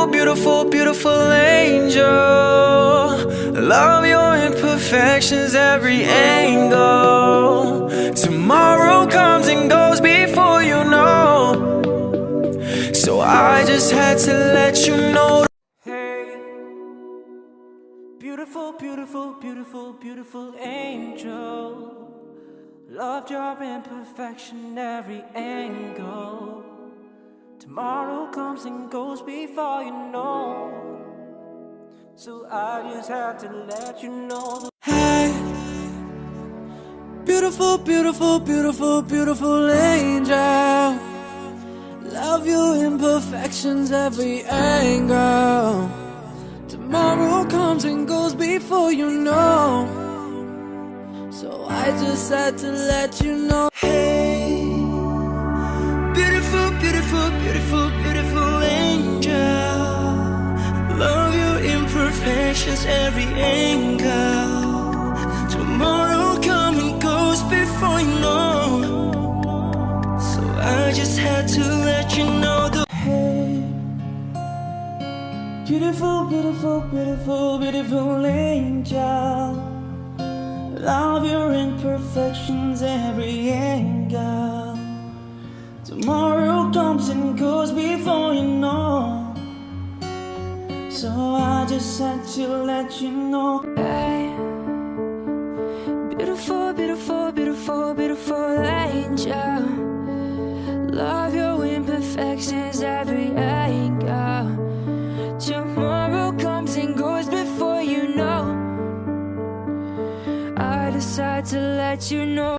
beautiful, beautiful angel. Love your imperfections, every angle. Tomorrow comes and goes before you know. So I just had to let you know. Hey, beautiful, beautiful, beautiful, beautiful angel. Loved your imperfection, every angle. Tomorrow comes and goes before you know. So I just had to let you know. Hey, beautiful, beautiful, beautiful, beautiful angel. Love your imperfections, every angle. Tomorrow comes and goes before you know. So I just had to let you know. Hey, beautiful, beautiful, beautiful, beautiful angel. Love your imperfections, every angle. Tomorrow comes and goes before you know. So I just had to let you know. Hey, beautiful, beautiful, beautiful, beautiful angel. Love your imperfections, every angle. Tomorrow comes and goes before you know. So I just had to let you know. Hey, beautiful, beautiful, beautiful, beautiful angel. Love your imperfections, every angle. Tomorrow comes and goes before you know. I decide to let you know.